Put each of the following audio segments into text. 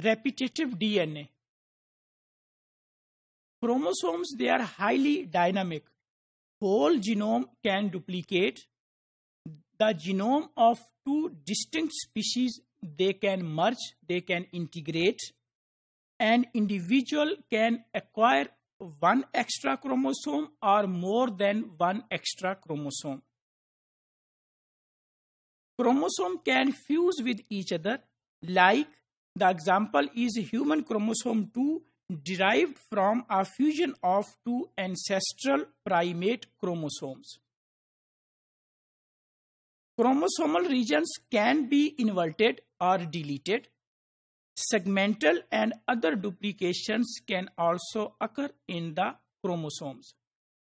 repetitive DNA. Chromosomes, they are highly dynamic. Whole genome can duplicate. The genome of two distinct species, they can merge, they can integrate. An individual can acquire one extra chromosome or more than one extra chromosome. Chromosome can fuse with each other, like the example is human chromosome 2 derived from a fusion of two ancestral primate chromosomes. Chromosomal regions can be inverted or deleted. Segmental and other duplications can also occur in the chromosomes.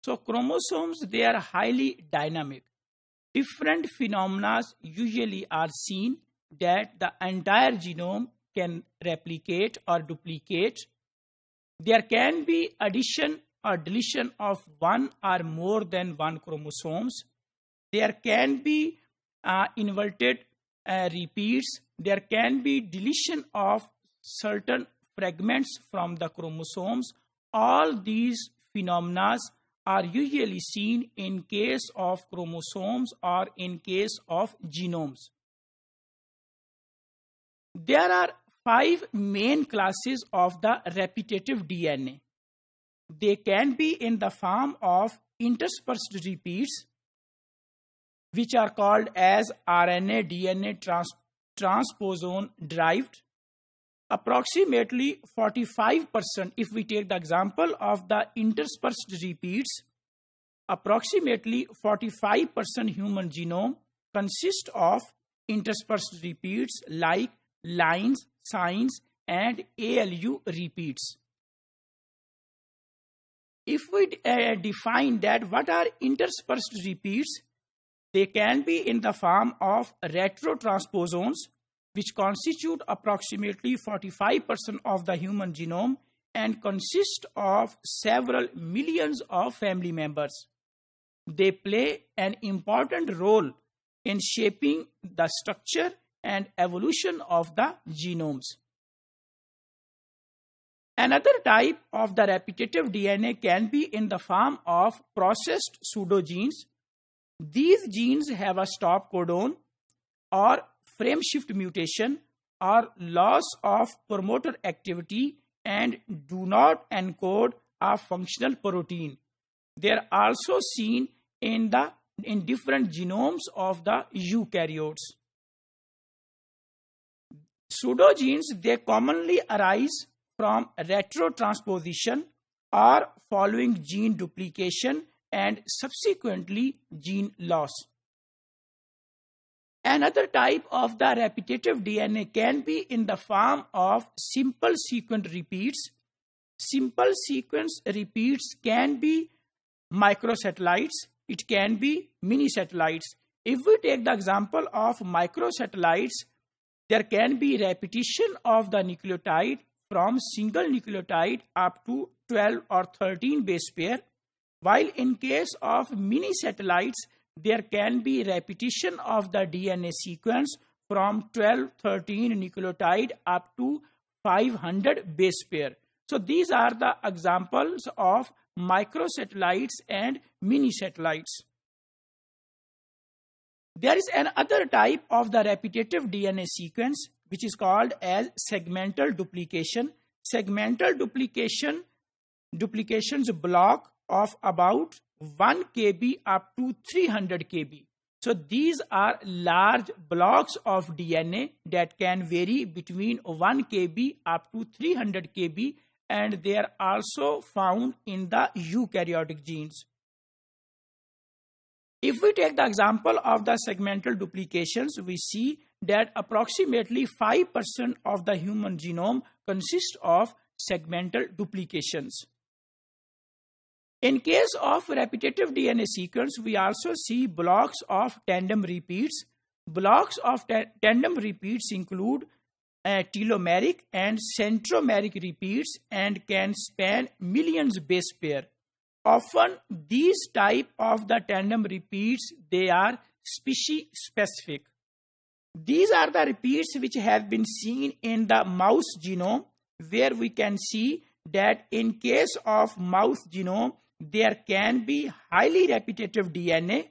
So chromosomes, they are highly dynamic. Different phenomena usually are seen that the entire genome can replicate or duplicate. There can be addition or deletion of one or more than one chromosomes. There can be inverted repeats. There can be deletion of certain fragments from the chromosomes. All these phenomena are usually seen in case of chromosomes or in case of genomes. There are 5 main classes of the repetitive DNA. They can be in the form of interspersed repeats, which are called as RNA DNA transposon derived. Approximately 45%, if we take the example of the interspersed repeats, approximately 45% human genome consists of interspersed repeats like lines, signs, and ALU repeats. If we define that what are interspersed repeats, they can be in the form of retrotransposons, which constitute approximately 45% of the human genome and consist of several millions of family members. They play an important role in shaping the structure and evolution of the genomes. Another type of the repetitive DNA can be in the form of processed pseudogenes. These genes have a stop codon or frame shift mutation or loss of promoter activity and do not encode a functional protein. They are also seen in different genomes of the eukaryotes. Pseudogenes, they commonly arise from retrotransposition or following gene duplication and subsequently gene loss. Another type of the repetitive DNA can be in the form of simple sequence repeats. Simple sequence repeats can be microsatellites, it can be mini satellites. If we take the example of microsatellites, there can be repetition of the nucleotide from single nucleotide up to 12 or 13 base pair, while in case of mini satellites, there can be repetition of the DNA sequence from 12-13 nucleotide up to 500 base pair. So these are the examples of microsatellites and mini satellites. There is another type of the repetitive DNA sequence which is called as segmental duplication. Segmental duplications block of about 1 kb up to 300 kb. So these are large blocks of DNA that can vary between 1 kb up to 300 kb, and they are also found in the eukaryotic genes. If we take the example of the segmental duplications, we see that approximately 5% of the human genome consists of segmental duplications. In case of repetitive DNA sequence, we also see blocks of tandem repeats. Blocks of tandem repeats include telomeric and centromeric repeats and can span millions base pair. Often these type of the tandem repeats, they are species specific. These are the repeats which have been seen in the mouse genome, where we can see that in case of mouse genome, there can be highly repetitive DNA.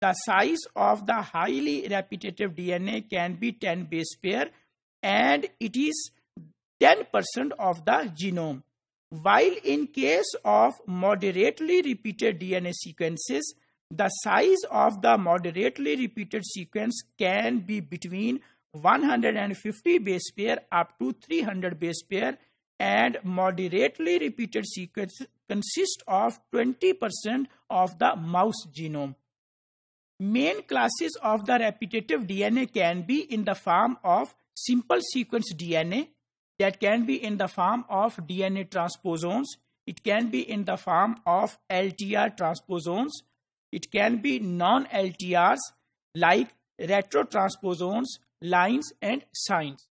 The size of the highly repetitive DNA can be 10 base pair, and it is 10% of the genome. While in case of moderately repeated DNA sequences, the size of the moderately repeated sequence can be between 150 base pair up to 300 base pair, and moderately repeated sequence consist of 20% of the mouse genome. Main classes of the repetitive DNA can be in the form of simple sequence DNA, that can be in the form of DNA transposons. It can be in the form of LTR transposons. It can be non-LTRs like retrotransposons, lines and signs.